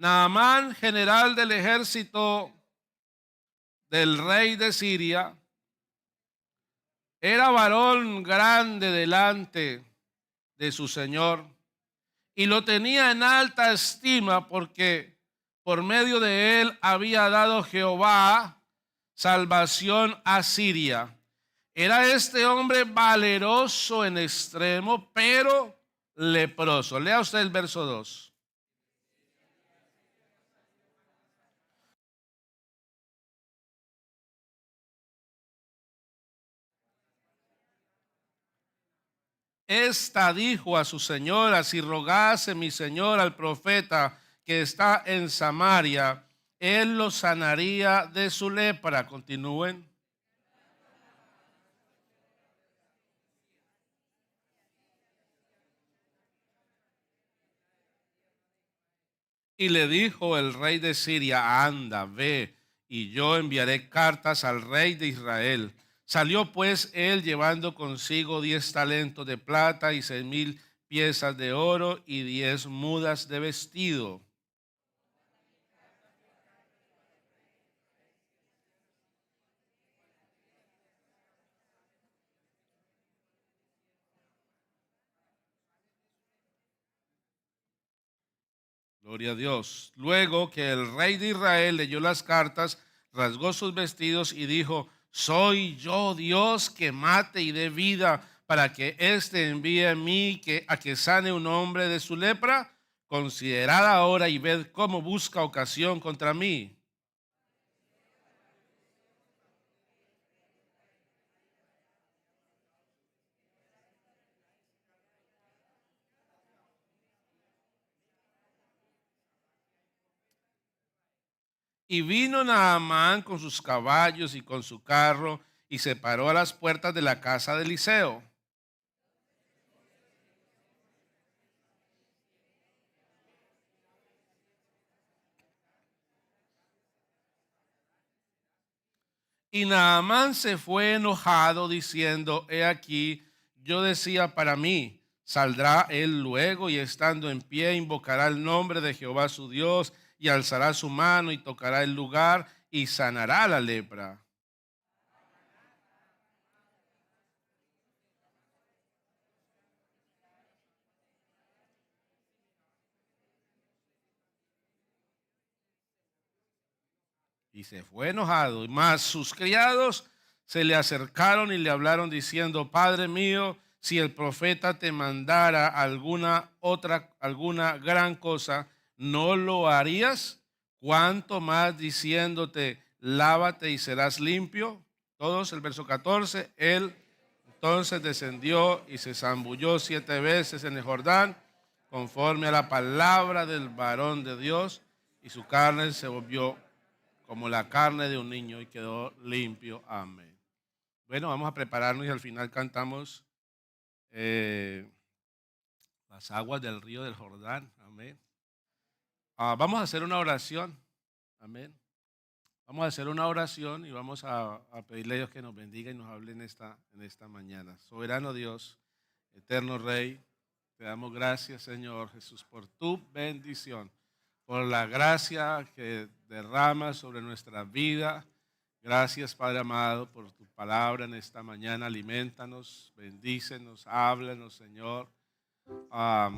Naamán, general del ejército del rey de Siria, era varón grande delante de su señor y lo tenía en alta estima porque por medio de él había dado Jehová salvación a Siria. Era este hombre valeroso en extremo, pero leproso. Lea usted el verso 2. Esta dijo a su señora: si rogase mi señor al profeta que está en Samaria, él lo sanaría de su lepra. Continúen. Y le dijo el rey de Siria: anda, ve, y yo enviaré cartas al rey de Israel. Salió pues él llevando consigo 10 talentos de plata y 6,000 piezas de oro y 10 mudas de vestido. Gloria a Dios. Luego que el rey de Israel leyó las cartas, rasgó sus vestidos y dijo: soy yo Dios que mate y dé vida, para que éste envíe a mí a que sane un hombre de su lepra. Considerad ahora y ved cómo busca ocasión contra mí. Y vino Naamán con sus caballos y con su carro y se paró a las puertas de la casa de Eliseo. Y Naamán se fue enojado diciendo: he aquí, yo decía para mí, saldrá él luego y estando en pie invocará el nombre de Jehová su Dios y alzará su mano y tocará el lugar y sanará la lepra. Y se fue enojado. Y más sus criados se le acercaron y le hablaron diciendo: Padre mío, si el profeta te mandara alguna gran cosa, ¿no lo harías? ¿Cuánto más diciéndote: lávate y serás limpio? Todos, el verso 14. Él entonces descendió y se zambulló 7 veces en el Jordán, conforme a la palabra del varón de Dios, y su carne se volvió como la carne de un niño y quedó limpio. Amén. Bueno, vamos a prepararnos y al final cantamos eh, las aguas del río del Jordán. Amén. Vamos a hacer una oración. Amén. Vamos a hacer una oración y vamos a pedirle a Dios que nos bendiga y nos hable en esta mañana. Soberano Dios, eterno Rey, te damos gracias, Señor Jesús, por tu bendición, por la gracia que derramas sobre nuestra vida. Gracias, Padre amado, por tu palabra en esta mañana. Alimentanos, bendícenos, háblanos, Señor.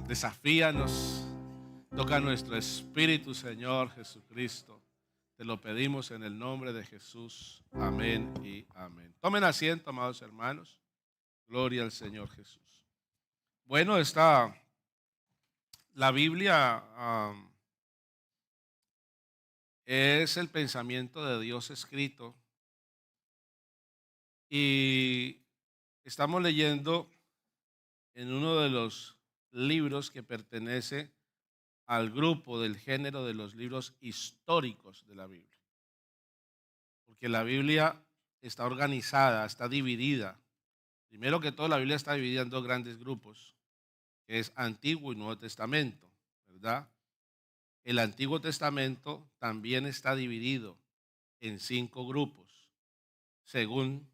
Desafíanos, toca nuestro espíritu, Señor Jesucristo. Te lo pedimos en el nombre de Jesús. Amén y amén. Tomen asiento, amados hermanos. Gloria al Señor Jesús. Bueno, está la Biblia. Es el pensamiento de Dios escrito y estamos leyendo en uno de los libros que pertenece al grupo del género de los libros históricos de la Biblia, porque la Biblia está organizada, está dividida. Primero que todo, la Biblia está dividida en dos grandes grupos, que es Antiguo y Nuevo Testamento, ¿verdad? El Antiguo Testamento también está dividido en 5 grupos, según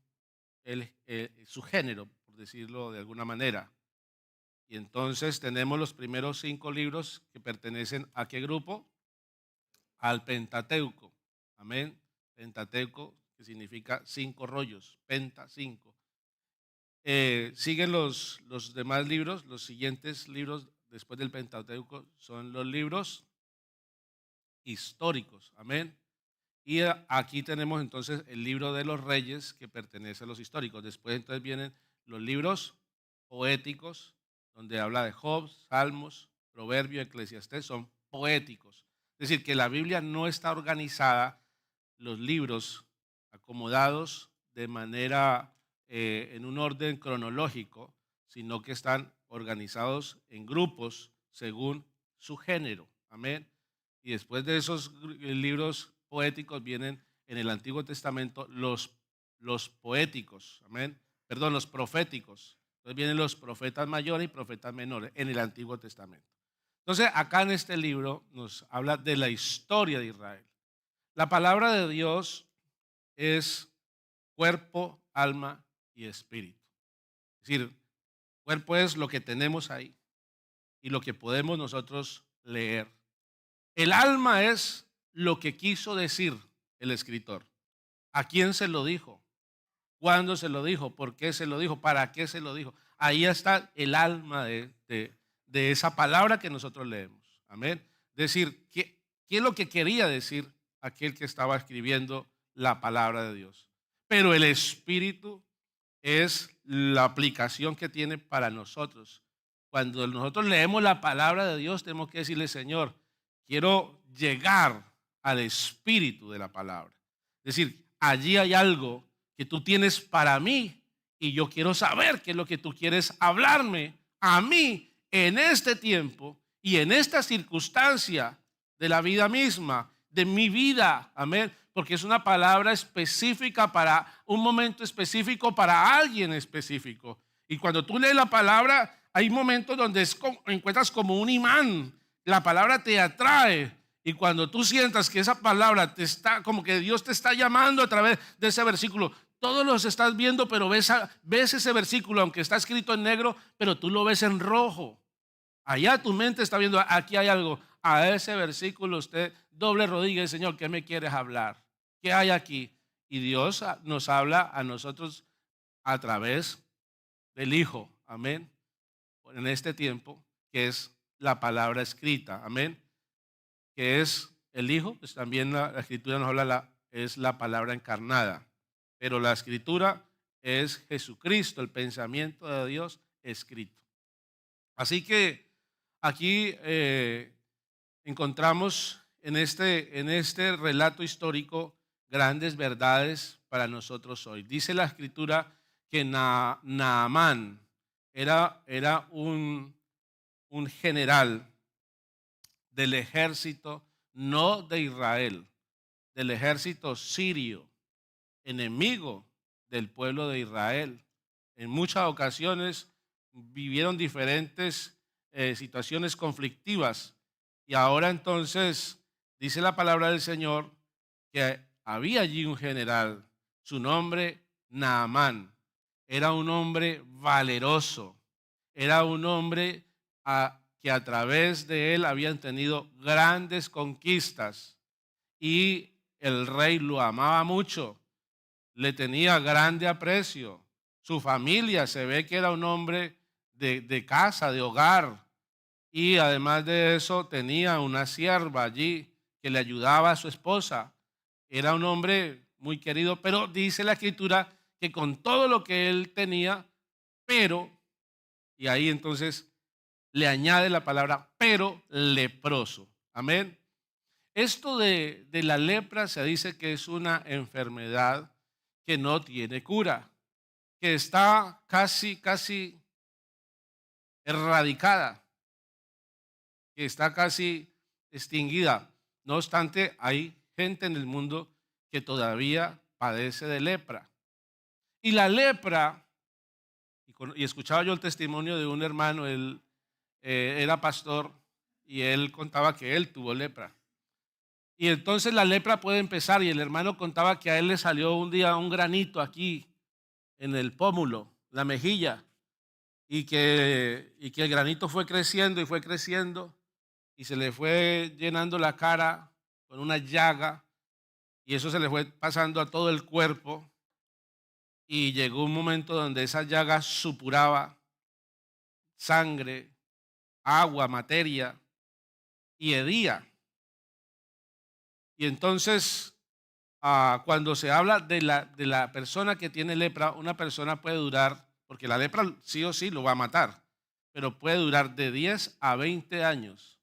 su género, por decirlo de alguna manera. Y entonces tenemos los primeros 5 libros que pertenecen a qué grupo? al Pentateuco. Amén. Pentateuco, que significa 5 rollos, penta, 5. Siguen los demás libros, los siguientes libros después del Pentateuco son los libros históricos. Amén. Y aquí tenemos entonces el libro de los reyes que pertenece a los históricos. Después entonces vienen los libros poéticos, donde habla de Job, Salmos, Proverbio, Eclesiastés, son poéticos. Es decir, que la Biblia no está organizada, los libros acomodados de manera en un orden cronológico, sino que están organizados en grupos según su género. Amén. Y después de esos libros poéticos vienen en el Antiguo Testamento los poéticos, amén, perdón, los proféticos. Entonces vienen los profetas mayores y profetas menores en el Antiguo Testamento. Entonces acá en este libro nos habla de la historia de Israel. La palabra de Dios es cuerpo, alma y espíritu. Es decir, cuerpo es lo que tenemos ahí y lo que podemos nosotros leer. El alma es lo que quiso decir el escritor. ¿A quién se lo dijo? ¿Cuándo se lo dijo? ¿Por qué se lo dijo? ¿Para qué se lo dijo? Ahí está el alma de esa palabra que nosotros leemos. Amén. Es decir, ¿qué es lo que quería decir aquel que estaba escribiendo la palabra de Dios? Pero el espíritu es la aplicación que tiene para nosotros. Cuando nosotros leemos la palabra de Dios, tenemos que decirle, Señor, quiero llegar al espíritu de la palabra. Es decir, allí hay algo que tú tienes para mí y yo quiero saber qué es lo que tú quieres hablarme a mí en este tiempo y en esta circunstancia de la vida misma, de mi vida. Amén. Porque es una palabra específica para un momento específico, para alguien específico. Y cuando tú lees la palabra, hay momentos donde encuentras como un imán. La palabra te atrae. Y cuando tú sientas que esa palabra te está, como que Dios te está llamando a través de ese versículo, todos los estás viendo, pero ves ese versículo, aunque está escrito en negro, pero tú lo ves en rojo. Allá tu mente está viendo, aquí hay algo. A ese versículo usted doble rodilla y Señor, ¿qué me quieres hablar? ¿Qué hay aquí? Y Dios nos habla a nosotros a través del Hijo. Amén. En este tiempo, que es la palabra escrita. Amén. Que es el Hijo, pues también la Escritura nos habla, es la palabra encarnada. Pero la Escritura es Jesucristo, el pensamiento de Dios escrito. Así que aquí encontramos en este relato histórico grandes verdades para nosotros hoy. Dice la Escritura que Naamán era un general del ejército, no de Israel, del ejército sirio, enemigo del pueblo de Israel. En muchas ocasiones vivieron diferentes situaciones conflictivas y ahora entonces dice la palabra del Señor que había allí un general, su nombre Naamán, era un hombre valeroso, era un hombre que a través de él habían tenido grandes conquistas y el rey lo amaba mucho, le tenía grande aprecio. Su familia se ve que era un hombre de casa, de hogar, y además de eso tenía una sierva allí que le ayudaba a su esposa. Era un hombre muy querido, pero dice la Escritura que con todo lo que él tenía, pero, y ahí entonces le añade la palabra, pero leproso. Amén. Esto de la lepra se dice que es una enfermedad que no tiene cura, que está casi erradicada, que está casi extinguida. No obstante, hay gente en el mundo que todavía padece de lepra. Y la lepra, y escuchaba yo el testimonio de un hermano, él era pastor y él contaba que él tuvo lepra. Y entonces la lepra puede empezar y el hermano contaba que a él le salió un día un granito aquí en el pómulo, la mejilla, y que el granito fue creciendo y se le fue llenando la cara con con una llaga, y eso se le fue pasando a todo el cuerpo, y llegó un momento donde esa llaga supuraba sangre, agua, materia, y hería. Y entonces, cuando se habla de la persona que tiene lepra, una persona puede durar, porque la lepra sí o sí lo va a matar, pero puede durar de 10 a 20 años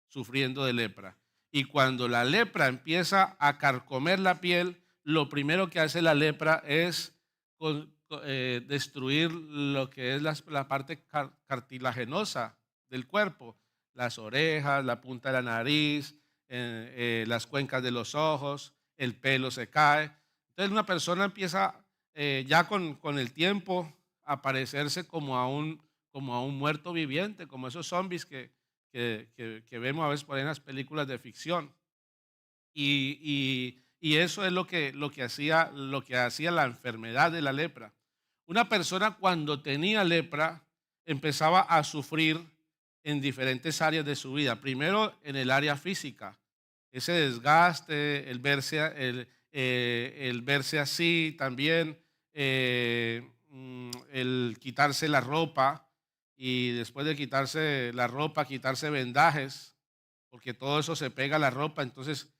sufriendo de lepra. Y cuando la lepra empieza a carcomer la piel, lo primero que hace la lepra es destruir lo que es la parte cartilaginosa del cuerpo, las orejas, la punta de la nariz, las cuencas de los ojos, el pelo se cae. Entonces una persona empieza ya con el tiempo a parecerse como a un muerto viviente, como esos zombies que vemos a veces por ahí en las películas de ficción. Y eso es lo que hacía la enfermedad de la lepra. Una persona cuando tenía lepra empezaba a sufrir en diferentes áreas de su vida. Primero en el área física, ese desgaste, el verse así también, el quitarse la ropa y después de quitarse la ropa, quitarse vendajes, porque todo eso se pega a la ropa, entonces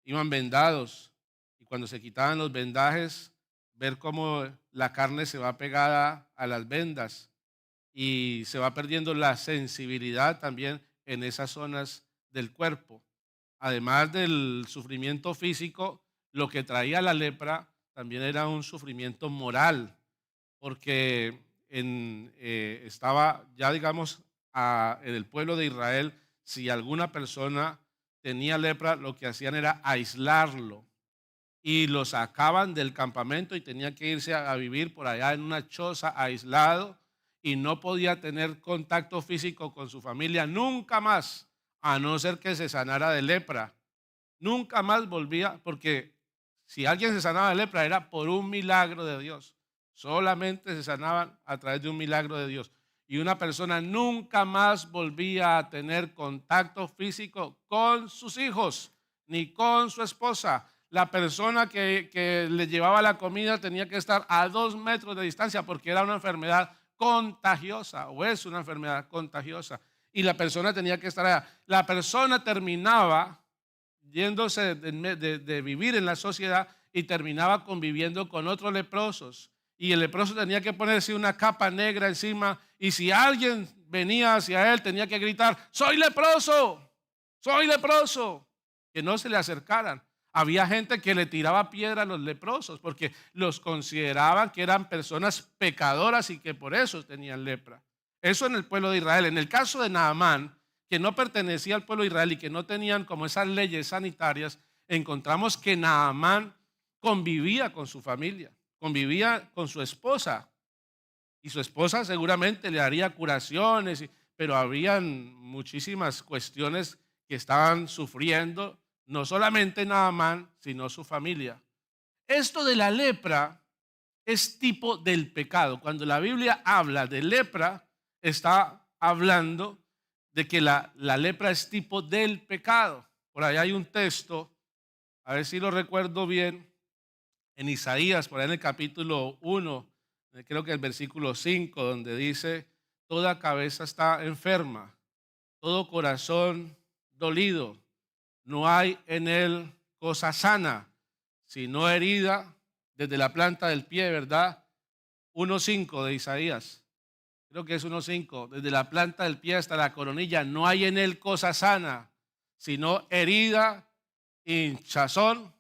iban vendados y cuando se quitaban los vendajes, ver cómo la carne se va pegada a las vendas y se va perdiendo la sensibilidad también en esas zonas del cuerpo. Además del sufrimiento físico, lo que traía la lepra también era un sufrimiento moral, porque estaba ya, digamos, en el pueblo de Israel, si alguna persona tenía lepra, lo que hacían era aislarlo y lo sacaban del campamento y tenía que irse a vivir por allá en una choza aislado y no podía tener contacto físico con su familia nunca más, a no ser que se sanara de lepra. Nunca más volvía, porque si alguien se sanaba de lepra era por un milagro de Dios. Solamente se sanaban a través de un milagro de Dios. Y una persona nunca más volvía a tener contacto físico con sus hijos, ni con su esposa. La persona que le llevaba la comida tenía que estar a 2 metros de distancia porque era una enfermedad contagiosa o es una enfermedad contagiosa. Y la persona tenía que estar allá. La persona terminaba yéndose de vivir en la sociedad y terminaba conviviendo con otros leprosos. Y el leproso tenía que ponerse una capa negra encima y si alguien venía hacia él tenía que gritar, soy leproso, que no se le acercaran. Había gente que le tiraba piedra a los leprosos porque los consideraban que eran personas pecadoras y que por eso tenían lepra. Eso en el pueblo de Israel. En el caso de Naamán, que no pertenecía al pueblo de Israel y que no tenían como esas leyes sanitarias, encontramos que Naamán convivía con su familia, convivía con su esposa y su esposa seguramente le haría curaciones, pero habían muchísimas cuestiones que estaban sufriendo, no solamente Naamán, sino su familia. Esto de la lepra es tipo del pecado. Cuando la Biblia habla de lepra, está hablando de que la lepra es tipo del pecado. Por ahí hay un texto, a ver si lo recuerdo bien, en Isaías, por ahí en el capítulo 1, creo que el versículo 5, donde dice, toda cabeza está enferma, todo corazón dolido, no hay en él cosa sana, sino herida desde la planta del pie, ¿verdad? 1:5 de Isaías. Creo que es 1:5, desde la planta del pie hasta la coronilla, no hay en él cosa sana, sino herida, hinchazón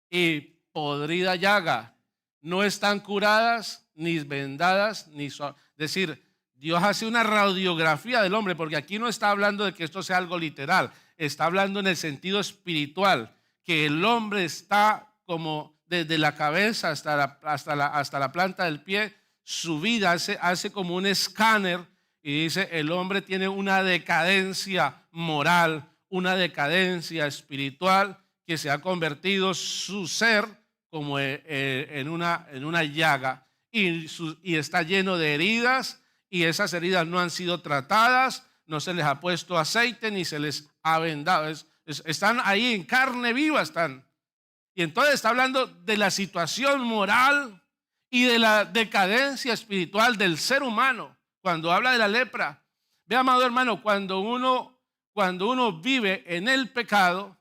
y podrida llaga. No están curadas, ni vendadas, ni suaves. Es decir, Dios hace una radiografía del hombre, porque aquí no está hablando de que esto sea algo literal, está hablando en el sentido espiritual, que el hombre está como desde la cabeza hasta la planta del pie, su vida hace como un escáner y dice, el hombre tiene una decadencia moral, una decadencia espiritual que se ha convertido su ser como en una llaga y está lleno de heridas y esas heridas no han sido tratadas, no se les ha puesto aceite ni se les ha vendado. Es Están ahí en carne viva, están. Y entonces está hablando de la situación moral y de la decadencia espiritual del ser humano. Cuando habla de la lepra, ve, amado hermano, cuando uno vive en el pecado,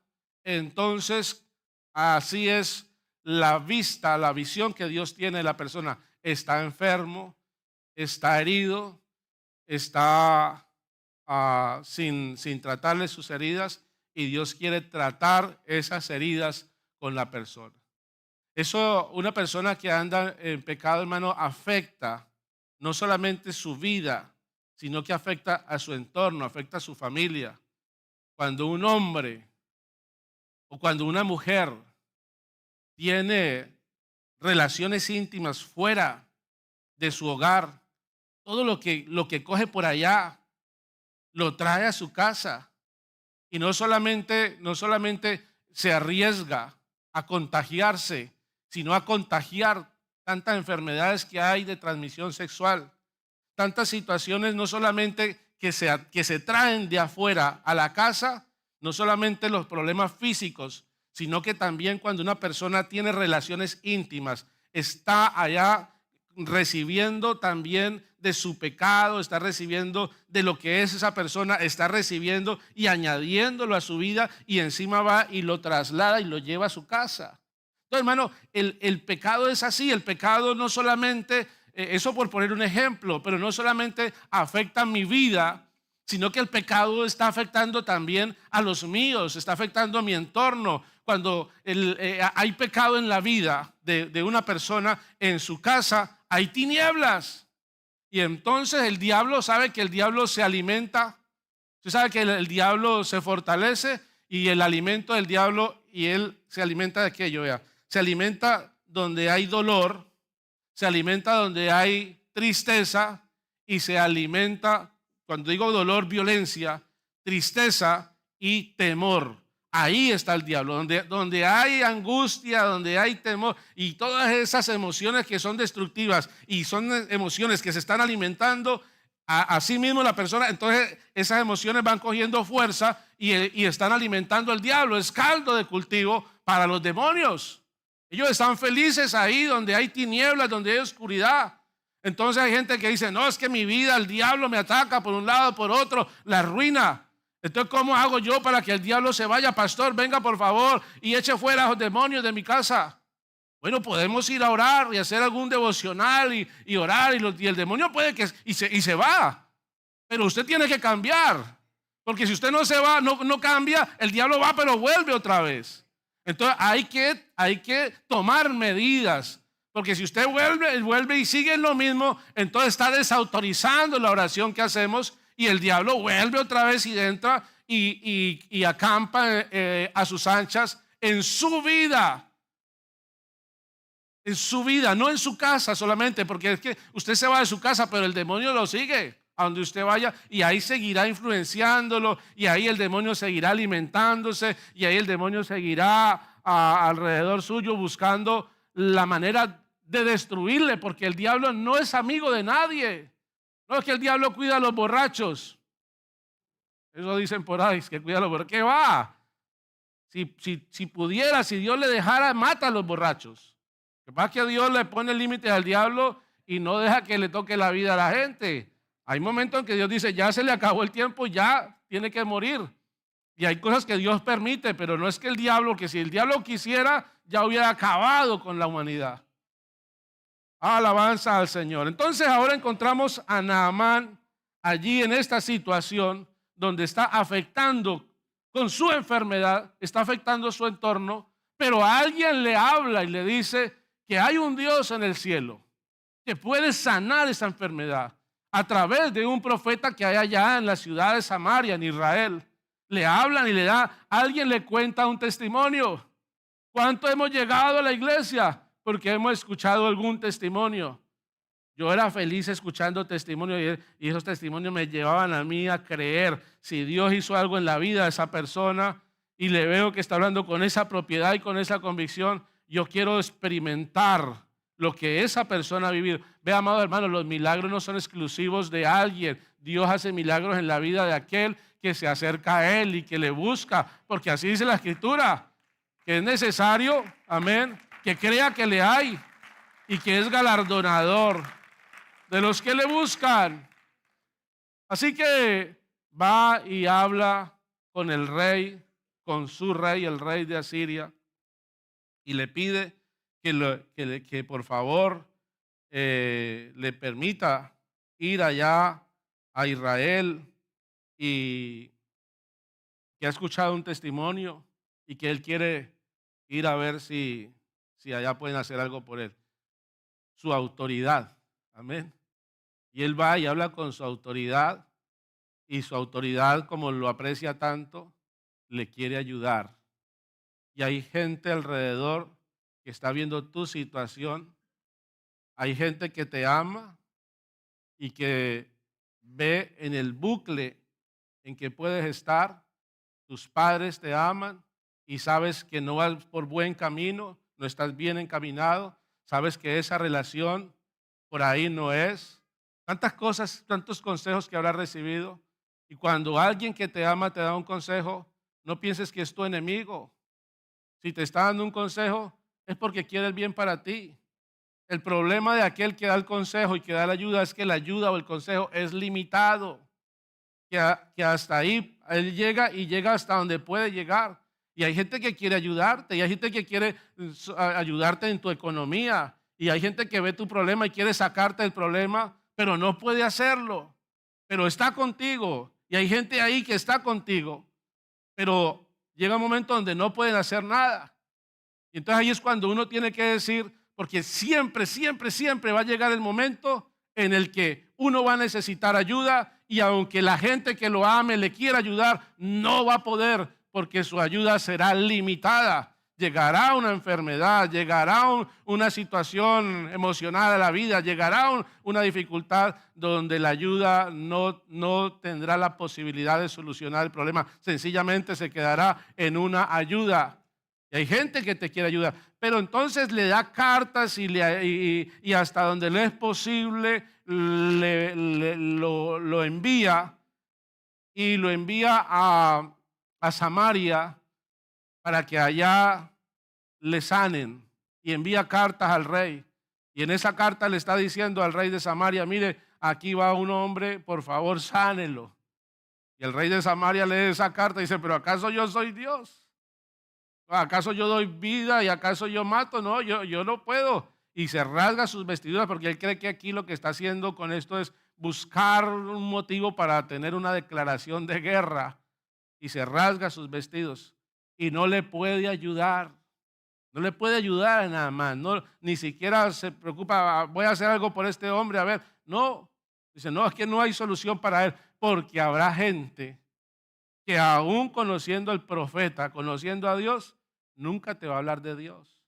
entonces así es la vista, la visión que Dios tiene de la persona. Está enfermo, está herido, está sin tratarle sus heridas, y Dios quiere tratar esas heridas con la persona. Eso, una persona que anda en pecado, hermano, afecta no solamente su vida, sino que afecta a su entorno, afecta a su familia. Cuando un hombre o cuando una mujer tiene relaciones íntimas fuera de su hogar, todo lo que coge por allá lo trae a su casa, y no solamente se arriesga a contagiarse, sino a contagiar tantas enfermedades que hay de transmisión sexual, tantas situaciones no solamente que se traen de afuera a la casa, no solamente los problemas físicos, sino que también cuando una persona tiene relaciones íntimas, está allá recibiendo también de su pecado, está recibiendo de lo que es esa persona, está recibiendo y añadiéndolo a su vida, y encima va y lo traslada y lo lleva a su casa. Entonces, hermano, el pecado es así. El pecado no solamente, eso por poner un ejemplo, pero no solamente afecta mi vida, sino que el pecado está afectando también a los míos, está afectando a mi entorno. Cuando hay pecado en la vida de una persona, en su casa hay tinieblas. Y entonces el diablo sabe que el diablo se alimenta. Usted sabe que el diablo se fortalece, y el alimento del diablo, y él se alimenta de aquello, vea. Se alimenta donde hay dolor, se alimenta donde hay tristeza, y se alimenta, cuando digo dolor, violencia, tristeza y temor. Ahí está el diablo, donde hay angustia, donde hay temor, y todas esas emociones que son destructivas y son emociones que se están alimentando a sí mismo la persona. Entonces esas emociones van cogiendo fuerza y están alimentando al diablo. Es caldo de cultivo para los demonios. Ellos están felices ahí donde hay tinieblas, donde hay oscuridad. Entonces hay gente que dice: no, es que mi vida, el diablo me ataca por un lado, por otro, la arruina. Entonces, ¿cómo hago yo para que el diablo se vaya? Pastor, venga por favor y eche fuera a los demonios de mi casa. Bueno, podemos ir a orar y hacer algún devocional y orar, y el demonio puede que y se va. Pero usted tiene que cambiar, porque si usted no se va, no cambia, el diablo va pero vuelve otra vez. Entonces hay que tomar medidas, porque si usted vuelve y sigue en lo mismo, entonces está desautorizando la oración que hacemos, y el diablo vuelve otra vez y entra y acampa a sus anchas en su vida. En su vida, no en su casa solamente, porque es que usted se va de su casa, pero el demonio lo sigue a donde usted vaya, y ahí seguirá influenciándolo, y ahí el demonio seguirá alimentándose, y ahí el demonio seguirá alrededor suyo buscando la manera de destruirle, porque el diablo no es amigo de nadie. No es que el diablo cuida a los borrachos. Eso dicen por ahí, que cuida a los borrachos. ¿Qué va? Si pudiera, si Dios le dejara, mata a los borrachos. Lo que pasa es que Dios le pone límites al diablo y no deja que le toque la vida a la gente. Hay momentos en que Dios dice: ya se le acabó el tiempo, ya tiene que morir. Y hay cosas que Dios permite, pero no es que el diablo, que si el diablo quisiera, ya hubiera acabado con la humanidad. Alabanza al Señor. Entonces ahora encontramos a Naamán allí en esta situación donde está afectando con su enfermedad, está afectando su entorno, pero alguien le habla y le dice que hay un Dios en el cielo que puede sanar esa enfermedad a través de un profeta que hay allá en la ciudad de Samaria, en Israel. Le hablan y alguien le cuenta un testimonio. ¿Cuánto hemos llegado a la iglesia? Porque hemos escuchado algún testimonio. Yo era feliz escuchando testimonios, y esos testimonios me llevaban a mí a creer. Si Dios hizo algo en la vida de esa persona y le veo que está hablando con esa propiedad y con esa convicción, yo quiero experimentar lo que esa persona ha vivido. Ve, amado hermano, los milagros no son exclusivos de alguien. Dios hace milagros en la vida de aquel que se acerca a Él y que le busca, porque así dice la Escritura, que es necesario, amén, que crea que le hay y que es galardonador de los que le buscan. Así que va y habla con el rey, con su rey, el rey de Asiria, y le pide que por favor le permita ir allá a Israel y que ha escuchado un testimonio y que él quiere ir a ver si allá pueden hacer algo por él. Su autoridad, amén. Y él va y habla con su autoridad y su autoridad, como lo aprecia tanto, le quiere ayudar. Y hay gente alrededor que está viendo tu situación. Hay gente que te ama y que ve en el bucle en que puedes estar. Tus padres te aman y sabes que no vas por buen camino, no estás bien encaminado, sabes que esa relación por ahí no es. Tantas cosas, tantos consejos que habrás recibido. Y cuando alguien que te ama te da un consejo, no pienses que es tu enemigo. Si te está dando un consejo, es porque quiere el bien para ti. El problema de aquel que da el consejo y que da la ayuda es que la ayuda o el consejo es limitado. Que hasta ahí él llega y llega hasta donde puede llegar. Y hay gente que quiere ayudarte, y hay gente que quiere ayudarte en tu economía, y hay gente que ve tu problema y quiere sacarte del problema, pero no puede hacerlo. Pero está contigo, y hay gente ahí que está contigo, pero llega un momento donde no pueden hacer nada. Y entonces ahí es cuando uno tiene que decir, porque siempre, siempre, siempre va a llegar el momento en el que uno va a necesitar ayuda y aunque la gente que lo ame le quiera ayudar, no va a poder porque su ayuda será limitada. Llegará una enfermedad, llegará una situación emocional a la vida, llegará una dificultad donde la ayuda no tendrá la posibilidad de solucionar el problema. Sencillamente se quedará en una ayuda. Y hay gente que te quiere ayudar, pero entonces le da cartas y hasta donde le es posible lo envía y lo envía a Samaria para que allá le sanen y envía cartas al rey. Y en esa carta le está diciendo al rey de Samaria, mire, aquí va un hombre, por favor, sánelo. Y el rey de Samaria lee esa carta y dice, pero ¿acaso yo soy Dios? ¿Acaso yo doy vida y acaso yo mato? No, yo no puedo. Y se rasga sus vestiduras porque él cree que aquí lo que está haciendo con esto es buscar un motivo para tener una declaración de guerra. Y se rasga sus vestidos y no le puede ayudar. No le puede ayudar a nada más. No, ni siquiera se preocupa, voy a hacer algo por este hombre. A ver, no. Dice, no, es que no hay solución para él porque habrá gente que aún conociendo al profeta, conociendo a Dios, nunca te va a hablar de Dios.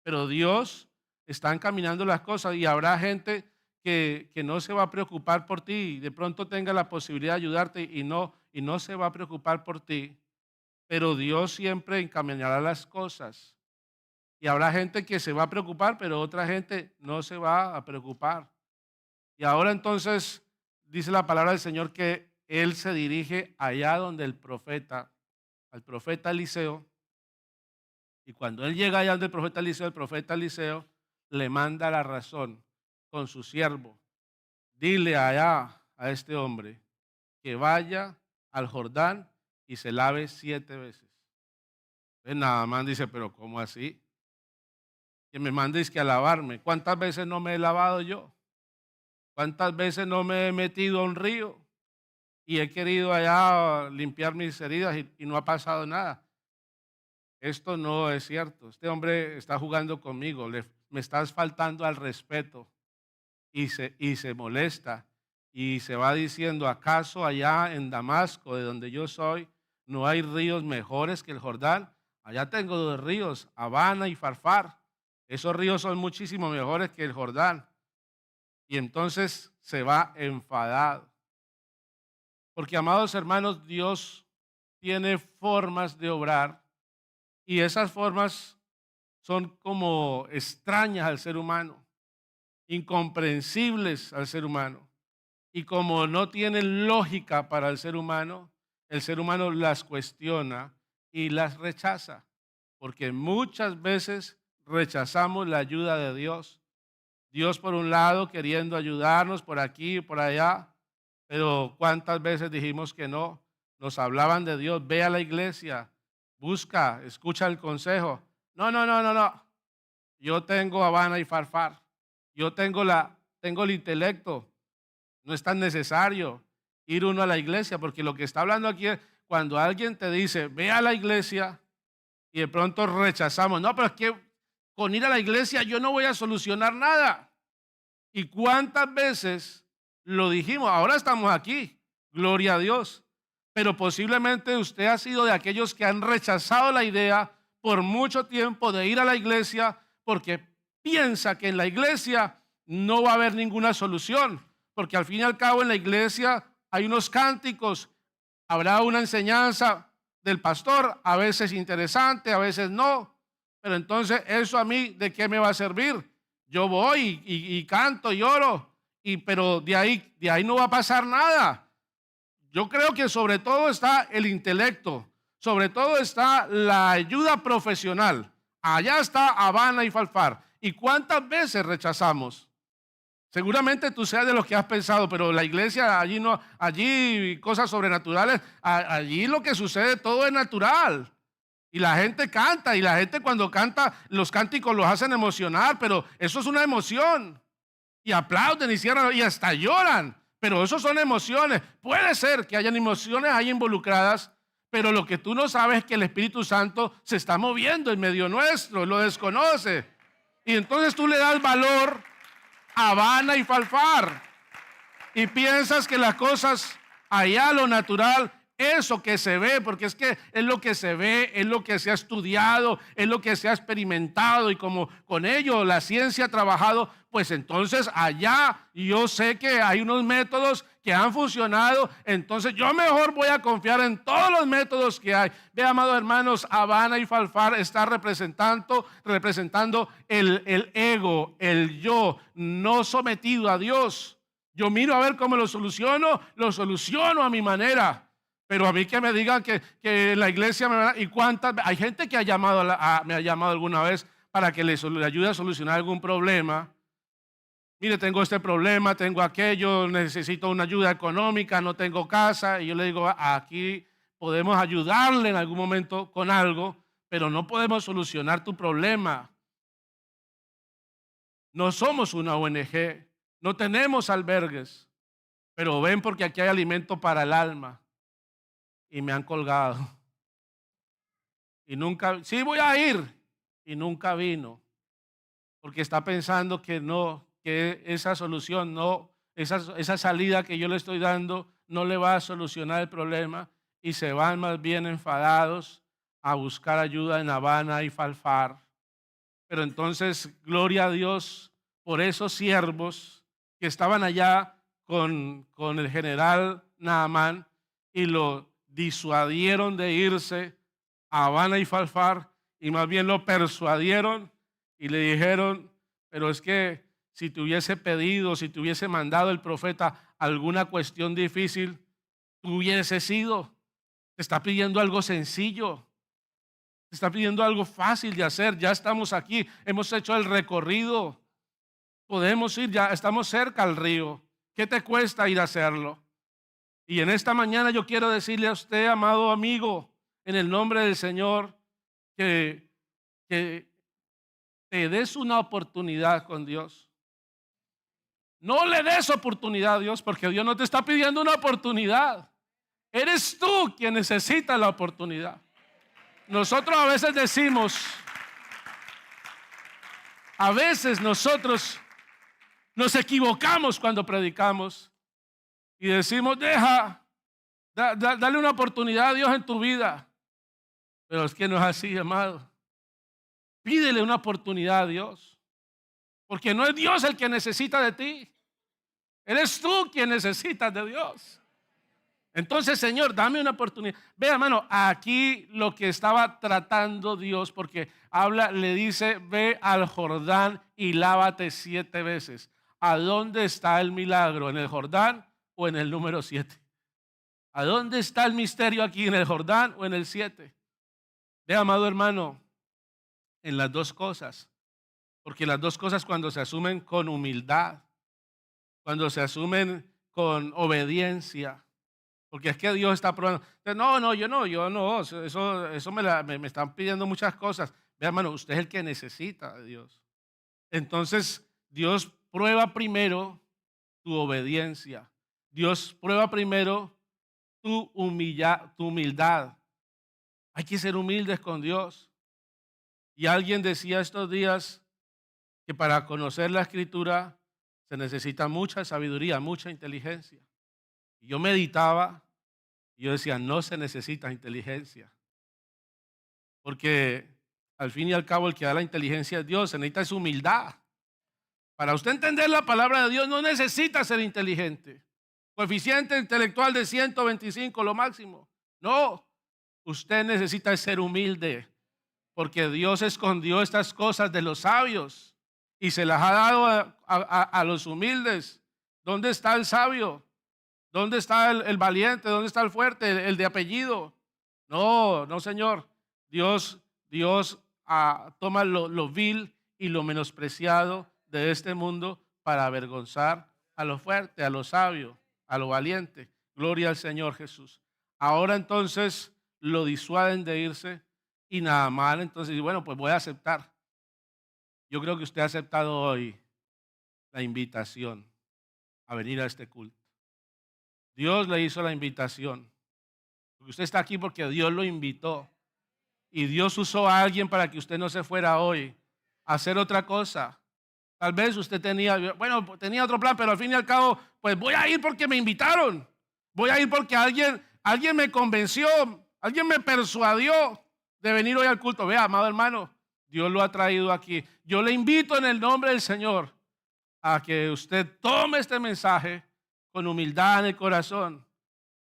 Pero Dios está encaminando las cosas y habrá gente que no se va a preocupar por ti y de pronto tenga la posibilidad de ayudarte y no se va a preocupar por ti. Pero Dios siempre encaminará las cosas. Y habrá gente que se va a preocupar, pero otra gente no se va a preocupar. Y ahora entonces dice la palabra del Señor que Él se dirige allá donde al profeta Eliseo, y cuando Él llega allá donde el profeta Eliseo le manda la razón con su siervo. Dile allá a este hombre que vaya al Jordán y se lave 7 veces. Entonces nada más dice, pero ¿cómo así? Que me mandes que a lavarme. ¿Cuántas veces no me he lavado yo? ¿Cuántas veces no me he metido a un río y he querido allá limpiar mis heridas y no ha pasado nada? Esto no es cierto. Este hombre está jugando conmigo, me estás faltando al respeto y se molesta y se va diciendo, ¿acaso allá en Damasco, de donde yo soy, no hay ríos mejores que el Jordán? Allá tengo 2 ríos, Habana y Farfar. Esos ríos son muchísimo mejores que el Jordán. Y entonces se va enfadado. Porque, amados hermanos, Dios tiene formas de obrar y esas formas son como extrañas al ser humano, incomprensibles al ser humano. Y como no tienen lógica para el ser humano, el ser humano las cuestiona y las rechaza, porque muchas veces rechazamos la ayuda de Dios. Dios por un lado queriendo ayudarnos por aquí y por allá, pero ¿cuántas veces dijimos que no? Nos hablaban de Dios, ve a la iglesia, busca, escucha el consejo. No, no, no, no, no. Yo tengo Habana y Farfar. Yo tengo el intelecto. No es tan necesario ir uno a la iglesia, porque lo que está hablando aquí es cuando alguien te dice, ve a la iglesia y de pronto rechazamos. No, pero es que con ir a la iglesia yo no voy a solucionar nada. ¿Y cuántas veces lo dijimos? Ahora estamos aquí, gloria a Dios. Pero posiblemente usted ha sido de aquellos que han rechazado la idea por mucho tiempo de ir a la iglesia porque piensa que en la iglesia no va a haber ninguna solución. Porque al fin y al cabo en la iglesia hay unos cánticos, habrá una enseñanza del pastor, a veces interesante, a veces no. Pero entonces, ¿eso a mí de qué me va a servir? Yo voy y canto y oro, pero de ahí no va a pasar nada. Yo creo que sobre todo está el intelecto, sobre todo está la ayuda profesional. Allá está Habana y Farfar. ¿Y cuántas veces rechazamos? Seguramente tú seas de los que has pensado, pero la iglesia allí no, allí cosas sobrenaturales, allí lo que sucede todo es natural. Y la gente canta, y la gente cuando canta, los cánticos los hacen emocionar, pero eso es una emoción. Y aplauden y cierran y hasta lloran, pero eso son emociones. Puede ser que hayan emociones ahí involucradas, pero lo que tú no sabes es que el Espíritu Santo se está moviendo en medio nuestro, lo desconoce. Y entonces tú le das valor a Habana y Farfar y piensas que las cosas allá, lo natural, eso que se ve, porque es que es lo que se ve, es lo que se ha estudiado, es lo que se ha experimentado y como con ello la ciencia ha trabajado, pues entonces allá yo sé que hay unos métodos que han funcionado, entonces yo mejor voy a confiar en todos los métodos que hay. Ve, amados hermanos, Habana y Farfar está representando el ego, el yo, no sometido a Dios. Yo miro a ver cómo lo soluciono a mi manera. Pero a mí que me digan que la iglesia y cuántas, hay gente que ha llamado me ha llamado alguna vez para que le ayude a solucionar algún problema. Mire, tengo este problema, tengo aquello, necesito una ayuda económica, no tengo casa. Y yo le digo, aquí podemos ayudarle en algún momento con algo, pero no podemos solucionar tu problema. No somos una ONG, no tenemos albergues, pero ven porque aquí hay alimento para el alma. Y me han colgado. Y nunca, sí voy a ir. Y nunca vino. Porque está pensando que no, que esa solución no, esa salida que yo le estoy dando no le va a solucionar el problema. Y se van más bien enfadados a buscar ayuda en Habana y Farfar. Pero entonces, gloria a Dios por esos siervos que estaban allá con el general Naamán y lo disuadieron de irse a Habana y Farfar y más bien lo persuadieron y le dijeron, pero es que si te hubiese pedido, si te hubiese mandado el profeta alguna cuestión difícil, tú hubieses ido. Te está pidiendo algo sencillo, te está pidiendo algo fácil de hacer. Ya estamos aquí, hemos hecho el recorrido, podemos ir, ya estamos cerca al río. ¿Qué te cuesta ir a hacerlo? Y en esta mañana yo quiero decirle a usted, amado amigo, en el nombre del Señor, que te des una oportunidad con Dios. No le des oportunidad a Dios, porque Dios no te está pidiendo una oportunidad. Eres tú quien necesita la oportunidad. Nosotros a veces decimos, a veces nosotros nos equivocamos cuando predicamos. Y decimos, dale una oportunidad a Dios en tu vida. Pero es que no es así, amado. Pídele una oportunidad a Dios. Porque no es Dios el que necesita de ti. Eres tú quien necesitas de Dios. Entonces, Señor, dame una oportunidad. Ve, hermano, aquí lo que estaba tratando Dios, porque le dice, ve al Jordán y lávate 7 veces. ¿A dónde está el milagro? ¿En el Jordán o en el número 7? ¿A dónde está el misterio aquí? ¿En el Jordán o en el 7? Ve, amado hermano, en las dos cosas. Porque las dos cosas, cuando se asumen con humildad, cuando se asumen con obediencia, porque es que Dios está probando. No, yo no, eso me están pidiendo muchas cosas. Ve, hermano, usted es el que necesita de Dios. Entonces, Dios prueba primero tu obediencia. Dios prueba primero tu humildad. Hay que ser humildes con Dios. Y alguien decía estos días que para conocer la Escritura se necesita mucha sabiduría, mucha inteligencia. Y yo meditaba y yo decía, no se necesita inteligencia. Porque al fin y al cabo el que da la inteligencia es Dios, se necesita es humildad. Para usted entender la palabra de Dios no necesita ser inteligente. Coeficiente intelectual de 125, lo máximo. No, usted necesita ser humilde, porque Dios escondió estas cosas de los sabios y se las ha dado a los humildes. ¿Dónde está el sabio? ¿Dónde está el valiente? ¿Dónde está el fuerte? El de apellido. No, no, Señor. Dios toma lo vil y lo menospreciado de este mundo para avergonzar a lo fuerte, a lo sabio, a lo valiente. Gloria al Señor Jesús. Ahora entonces lo disuaden de irse y nada mal. Entonces, bueno, pues voy a aceptar. Yo creo que usted ha aceptado hoy la invitación a venir a este culto. Dios le hizo la invitación. Porque usted está aquí porque Dios lo invitó. Y Dios usó a alguien para que usted no se fuera hoy a hacer otra cosa. Tal vez usted tenía otro plan, pero al fin y al cabo, pues voy a ir porque me invitaron. Voy a ir porque alguien me convenció, alguien me persuadió de venir hoy al culto. Vea, amado hermano, Dios lo ha traído aquí. Yo le invito en el nombre del Señor a que usted tome este mensaje con humildad en el corazón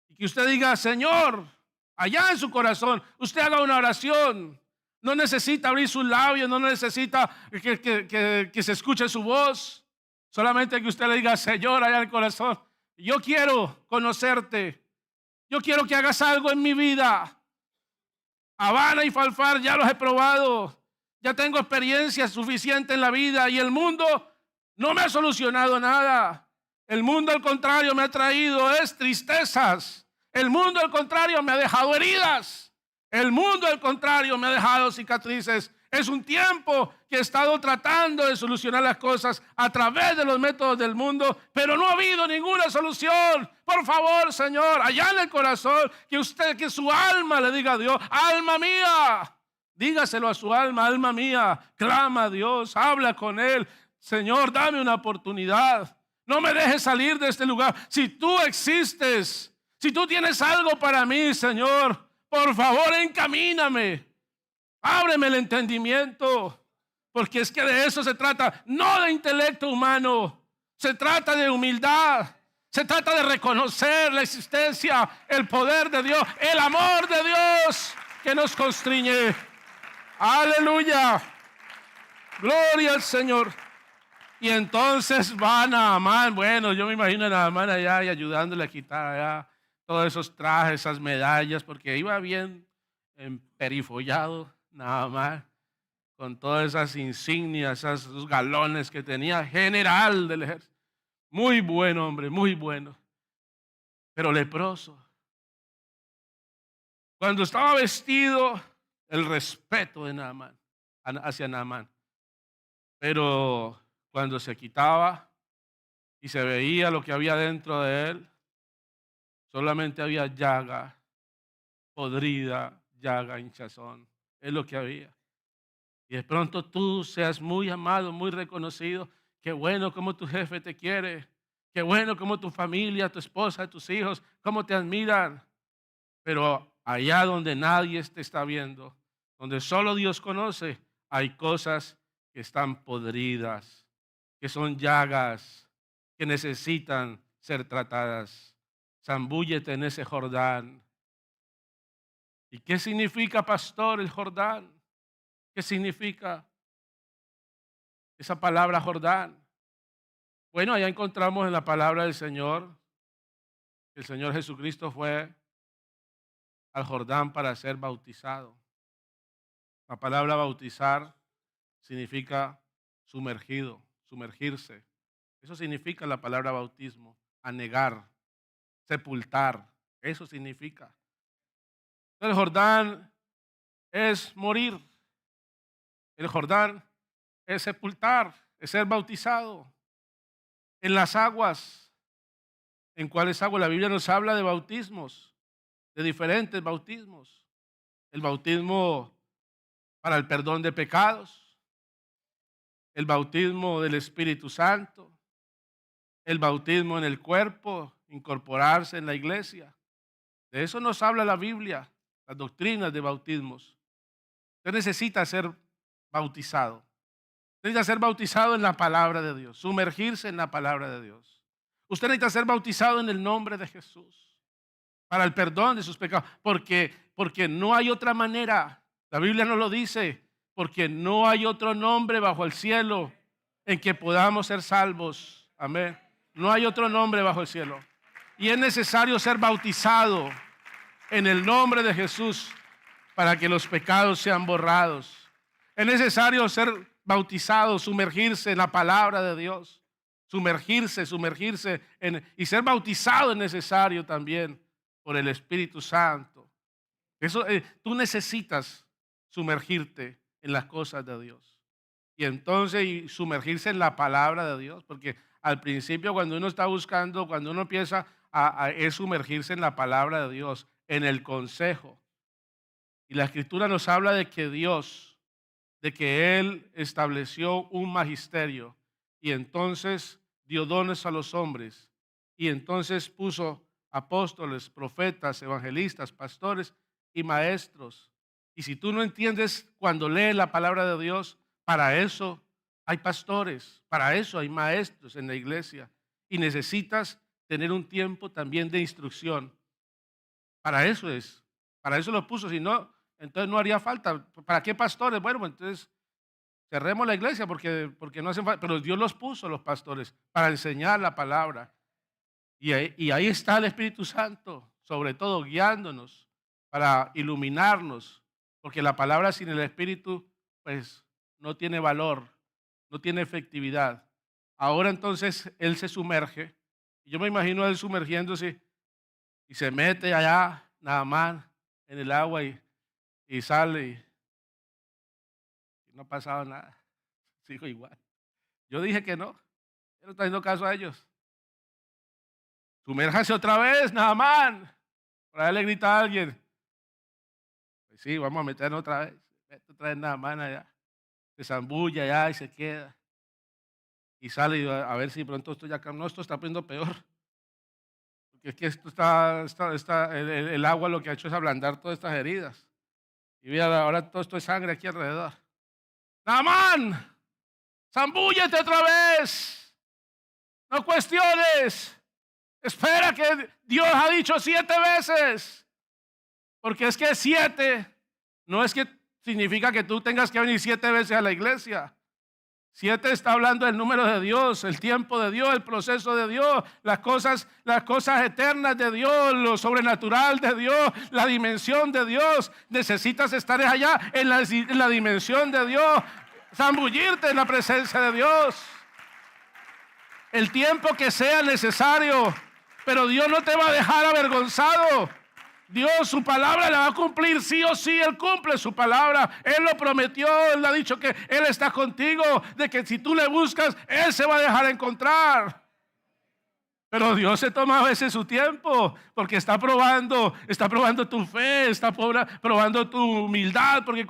y que usted diga, Señor, allá en su corazón, usted haga una oración. No necesita abrir sus labios, no necesita que se escuche su voz. Solamente que usted le diga, Señor, allá en el corazón, yo quiero conocerte. Yo quiero que hagas algo en mi vida. Habana y Falfar ya los he probado. Ya tengo experiencia suficiente en la vida y el mundo no me ha solucionado nada. El mundo, al contrario, me ha traído tristezas. El mundo, al contrario, me ha dejado heridas. El mundo, al contrario, me ha dejado cicatrices. Es un tiempo que he estado tratando de solucionar las cosas a través de los métodos del mundo, pero no ha habido ninguna solución. Por favor, Señor, allá en el corazón, que su alma le diga a Dios, alma mía, dígaselo a su alma mía, clama a Dios, habla con Él. Señor, dame una oportunidad. No me dejes salir de este lugar. Si tú existes, si tú tienes algo para mí, Señor, por favor, encamíname. Ábreme el entendimiento, porque es que de eso se trata, no de intelecto humano, se trata de humildad, se trata de reconocer la existencia, el poder de Dios, el amor de Dios que nos constriñe. Aleluya, gloria al Señor. Y entonces va Naamán, bueno, yo me imagino a Naamán allá y ayudándole a quitar allá todos esos trajes, esas medallas, porque iba bien emperifollado. Nada más, con todas esas insignias, esos galones que tenía, general del ejército. Muy buen hombre, muy bueno, pero leproso. Cuando estaba vestido, el respeto de Naamán, hacia Naamán. Pero cuando se quitaba y se veía lo que había dentro de él, solamente había llaga, podrida, llaga, hinchazón. Es lo que había. Y de pronto tú seas muy amado, muy reconocido. Qué bueno como tu jefe te quiere. Qué bueno como tu familia, tu esposa, tus hijos, cómo te admiran. Pero allá donde nadie te está viendo, donde solo Dios conoce, hay cosas que están podridas, que son llagas, que necesitan ser tratadas. Zambúllete en ese Jordán. ¿Y qué significa, pastor, el Jordán? ¿Qué significa esa palabra Jordán? Bueno, allá encontramos en la palabra del Señor El Señor Jesucristo fue al Jordán para ser bautizado. La palabra bautizar significa sumergido, sumergirse. Eso significa la palabra bautismo, anegar, sepultar. Eso significa. El Jordán es morir. El Jordán es sepultar, es ser bautizado. En las aguas, ¿en cuáles aguas? La Biblia nos habla de bautismos, de diferentes bautismos. El bautismo para el perdón de pecados, el bautismo del Espíritu Santo, el bautismo en el cuerpo, incorporarse en la iglesia. De eso nos habla la Biblia, las doctrinas de bautismos. Usted necesita ser bautizado. Usted necesita ser bautizado en la palabra de Dios, sumergirse en la palabra de Dios. Usted necesita ser bautizado en el nombre de Jesús para el perdón de sus pecados, porque no hay otra manera. La Biblia nos lo dice, porque no hay otro nombre bajo el cielo en que podamos ser salvos. Amén. No hay otro nombre bajo el cielo. Y es necesario ser bautizado en el nombre de Jesús para que los pecados sean borrados. Es necesario ser bautizado, sumergirse en la palabra de Dios. Sumergirse y ser bautizado es necesario también por el Espíritu Santo. Eso, tú necesitas sumergirte en las cosas de Dios. Y entonces sumergirse en la palabra de Dios, porque al principio cuando uno está buscando, cuando uno empieza es sumergirse en la palabra de Dios, en el consejo. Y la Escritura nos habla de que Él estableció un magisterio y entonces dio dones a los hombres y entonces puso apóstoles, profetas, evangelistas, pastores y maestros. Y si tú no entiendes cuando lees la palabra de Dios, para eso hay pastores, para eso hay maestros en la iglesia y necesitas tener un tiempo también de instrucción. Para eso lo puso, si no, entonces no haría falta. ¿Para qué pastores? Bueno, pues entonces cerremos la iglesia porque no hacen falta. Pero Dios los puso, los pastores, para enseñar la palabra. Y ahí está el Espíritu Santo, sobre todo guiándonos para iluminarnos, porque la palabra sin el Espíritu, pues no tiene valor, no tiene efectividad. Ahora entonces Él se sumerge, y yo me imagino a Él sumergiéndose y se mete allá, nada más, en el agua y sale y no ha pasado nada. Sigo igual. Yo dije que no, yo no estoy haciendo caso a ellos. Sumérjase otra vez, nada más. Por ahí le grita a alguien. Pues sí, vamos a meternos otra vez. Mete otra vez nada más allá. Se zambulla allá y se queda. Y sale y a ver si pronto esto ya no, esto está poniendo peor. Porque es que esto el agua lo que ha hecho es ablandar todas estas heridas. Y mira, ahora todo esto es sangre aquí alrededor. ¡Naamán! ¡Zambúllete otra vez! No cuestiones. Espera que Dios ha dicho 7 veces. Porque es que 7 no es que significa que tú tengas que venir 7 veces a la iglesia. 7 está hablando del número de Dios, el tiempo de Dios, el proceso de Dios, las cosas eternas de Dios, lo sobrenatural de Dios, la dimensión de Dios. Necesitas estar allá en la dimensión de Dios, zambullirte en la presencia de Dios. El tiempo que sea necesario, pero Dios no te va a dejar avergonzado. Dios, su palabra la va a cumplir sí o sí. Él cumple su palabra. Él lo prometió. Él ha dicho que Él está contigo, de que si tú le buscas, Él se va a dejar encontrar. Pero Dios se toma a veces su tiempo porque está probando tu fe, está probando tu humildad, porque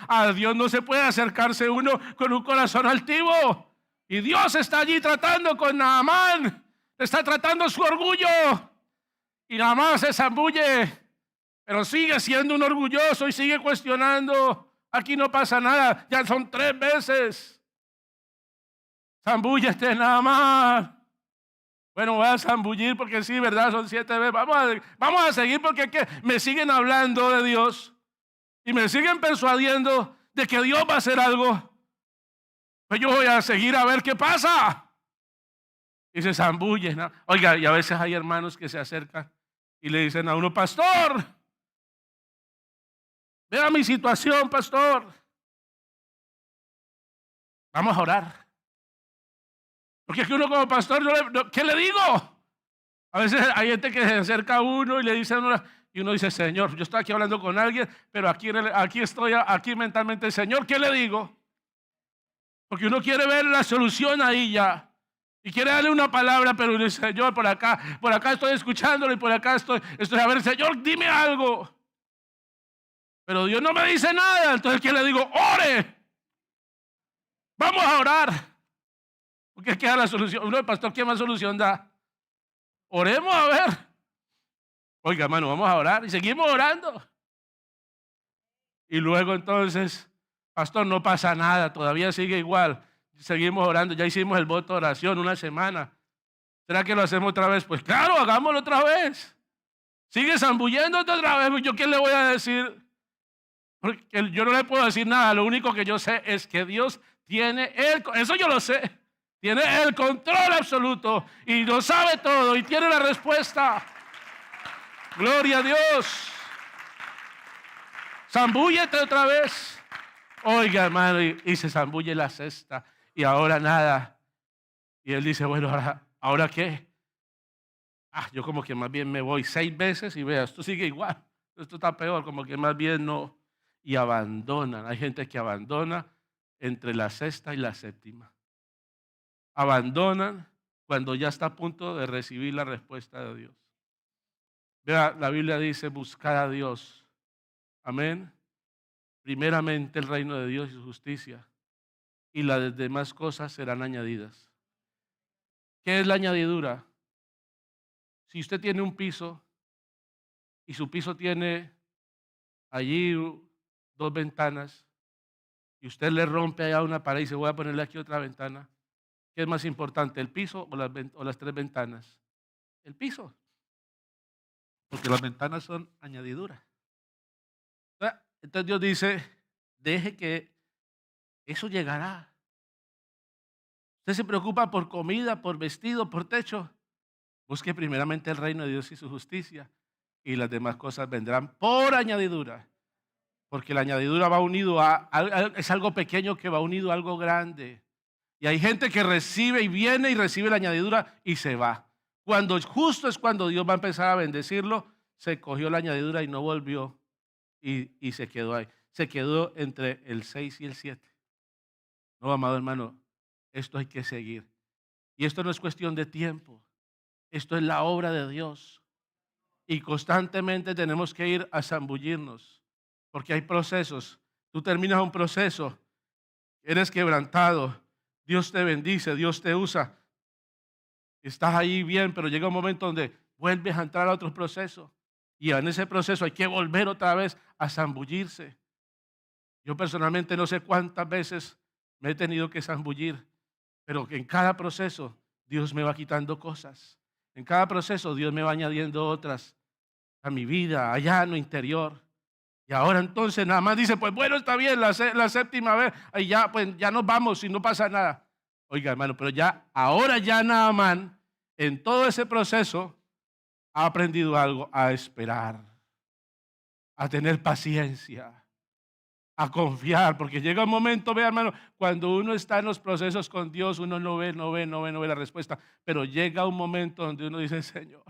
a Dios no se puede acercarse uno con un corazón altivo. Y Dios está allí tratando con Naamán, está tratando su orgullo. Y nada más se zambulle, pero sigue siendo un orgulloso y sigue cuestionando. Aquí no pasa nada, ya son 3 veces. Zambúllete nada más. Bueno, voy a zambullir porque sí, ¿verdad? Son 7 veces. Vamos a seguir porque es que me siguen hablando de Dios y me siguen persuadiendo de que Dios va a hacer algo. Pues yo voy a seguir a ver qué pasa. y se zambullen, ¿no? Oiga, y a veces hay hermanos que se acercan y le dicen a uno, pastor, vea mi situación, pastor. Vamos a orar. Porque es que uno como pastor, ¿qué le digo? A veces hay gente que se acerca a uno y le dice a uno, y uno dice, Señor, yo estoy aquí hablando con alguien, pero aquí estoy, aquí mentalmente, Señor, ¿qué le digo? Porque uno quiere ver la solución ahí ya. Y quiere darle una palabra, pero uno dice, Señor, por acá estoy escuchándolo y por acá estoy a ver, Señor, dime algo. Pero Dios no me dice nada, entonces ¿qué le digo? Ore. Vamos a orar. Porque queda la solución. Uno, el pastor, ¿qué más solución da? Oremos a ver. Oiga, hermano, vamos a orar y seguimos orando. Y luego entonces, pastor, no pasa nada, todavía sigue igual. Seguimos orando, ya hicimos el voto de oración una semana. ¿Será que lo hacemos otra vez? Pues claro, hagámoslo otra vez. Sigue zambulléndote otra vez. ¿Yo qué le voy a decir? Porque yo no le puedo decir nada. Lo único que yo sé es que Dios tiene eso yo lo sé. Tiene el control absoluto y lo sabe todo y tiene la respuesta. Gloria a Dios. Zambúllete otra vez. Oiga, hermano, y se zambulle la cesta y ahora nada. Y él dice, bueno, ¿ahora qué? Yo como que más bien me voy 6 veces y vea, esto sigue igual. Esto está peor, como que más bien no. Y abandonan. Hay gente que abandona entre la sexta y la séptima. Abandonan cuando ya está a punto de recibir la respuesta de Dios. Vea, la Biblia dice, buscar a Dios. Amén. Primeramente el reino de Dios y su justicia. Y las demás cosas serán añadidas. ¿Qué es la añadidura? Si usted tiene un piso y su piso tiene allí 2 ventanas y usted le rompe allá una pared y dice, voy a ponerle aquí otra ventana. ¿Qué es más importante, el piso o las 3 ventanas? El piso. Porque las ventanas son añadiduras. Entonces Dios dice, deje que eso llegará. Usted se preocupa por comida, por vestido, por techo. Busque primeramente el reino de Dios y su justicia y las demás cosas vendrán por añadidura. Porque la añadidura va unido es algo pequeño que va unido a algo grande. Y hay gente que recibe y viene y recibe la añadidura y se va. Justo es cuando Dios va a empezar a bendecirlo, se cogió la añadidura y no volvió y se quedó ahí. Se quedó entre el 6 y el 7. No, amado hermano, esto hay que seguir. Y esto no es cuestión de tiempo. Esto es la obra de Dios. Y constantemente tenemos que ir a zambullirnos. Porque hay procesos. Tú terminas un proceso, eres quebrantado, Dios te bendice, Dios te usa. Estás ahí bien, pero llega un momento donde vuelves a entrar a otro proceso. Y en ese proceso hay que volver otra vez a zambullirse. Yo personalmente no sé cuántas veces me he tenido que zambullir, pero que en cada proceso Dios me va quitando cosas. En cada proceso Dios me va añadiendo otras a mi vida, allá en lo interior. Y ahora entonces nada más dice, pues bueno, está bien, la 7ª vez, y ya, pues ya nos vamos y no pasa nada. Oiga, hermano, pero ahora ya Naamán, en todo ese proceso, ha aprendido algo, a esperar, a tener paciencia, a confiar, porque llega un momento, vea, hermano, cuando uno está en los procesos con Dios, uno no ve la respuesta, pero llega un momento donde uno dice, Señor,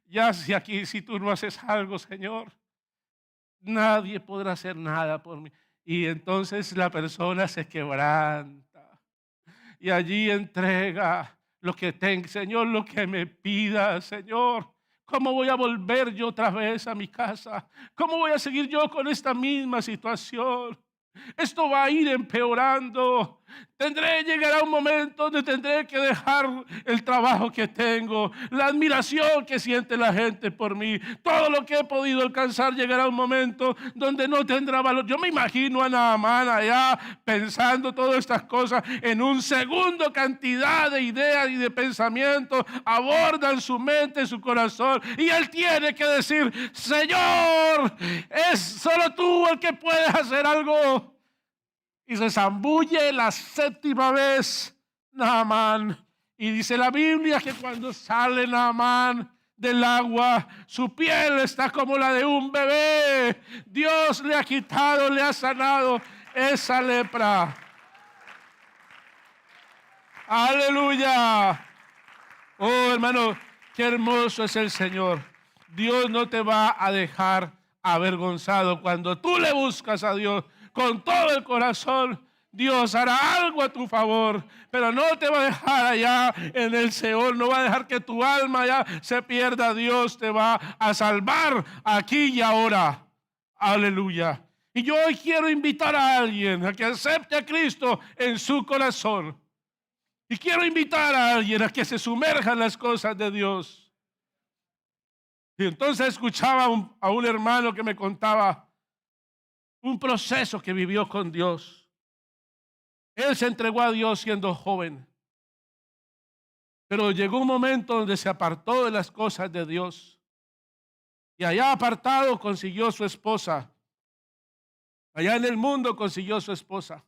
ya si tú no haces algo, Señor, nadie podrá hacer nada por mí. Y entonces la persona se quebranta y allí entrega lo que tenga, Señor, lo que me pida, Señor. ¿Cómo voy a volver yo otra vez a mi casa? ¿Cómo voy a seguir yo con esta misma situación? Esto va a ir empeorando. Llegará un momento donde tendré que dejar el trabajo que tengo, la admiración que siente la gente por mí, todo lo que he podido alcanzar. Llegará un momento donde no tendrá valor. Yo me imagino a Naamán allá pensando todas estas cosas. En un segundo, cantidad de ideas y de pensamientos abordan su mente, su corazón, y él tiene que decir, Señor, es solo tú el que puedes hacer algo. Y se zambulle la 7ª vez Naamán Y dice la Biblia que cuando sale Naamán del agua, su piel está como la de un bebé. Dios le ha quitado, le ha sanado esa lepra. Aleluya. Oh, hermano, qué hermoso es el Señor. Dios no te va a dejar avergonzado cuando tú le buscas a Dios con todo el corazón. Dios hará algo a tu favor, pero no te va a dejar allá en el Seol, no va a dejar que tu alma ya se pierda. Dios te va a salvar aquí y ahora. Aleluya. Y yo hoy quiero invitar a alguien a que acepte a Cristo en su corazón. Y quiero invitar a alguien a que se sumerja en las cosas de Dios. Y entonces escuchaba a un hermano que me contaba un proceso que vivió con Dios. Él se entregó a Dios siendo joven, pero llegó un momento donde se apartó de las cosas de Dios. Y allá apartado consiguió su esposa. Allá en el mundo consiguió su esposa.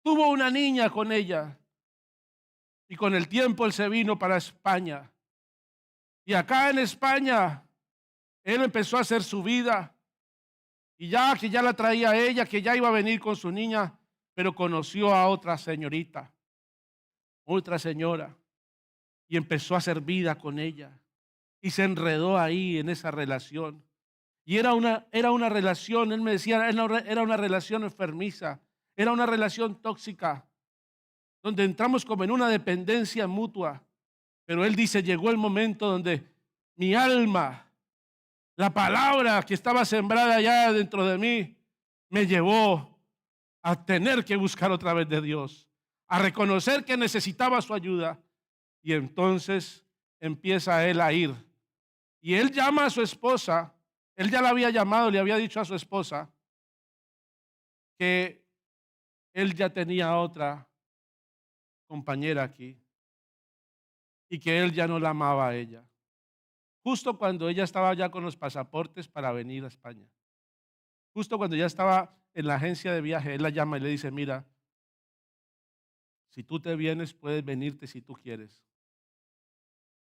Tuvo una niña con ella. Y con el tiempo él se vino para España. Y acá en España, él empezó a hacer su vida. Y ya que ya la traía ella, que ya iba a venir con su niña, pero conoció a otra señorita, otra señora. Y empezó a hacer vida con ella. Y se enredó ahí en esa relación. Y era una relación, él me decía, era una relación enfermiza. Era una relación tóxica, donde entramos como en una dependencia mutua. Pero él dice, llegó el momento donde mi alma, la palabra que estaba sembrada ya dentro de mí, me llevó a tener que buscar otra vez de Dios, a reconocer que necesitaba su ayuda. Y entonces empieza él a ir. Y él llama a su esposa, él ya la había llamado, le había dicho a su esposa que él ya tenía otra compañera aquí y que él ya no la amaba a ella. Justo cuando ella estaba ya con los pasaportes para venir a España. Justo cuando ya estaba en la agencia de viaje, él la llama y le dice, mira, si tú te vienes, puedes venirte si tú quieres.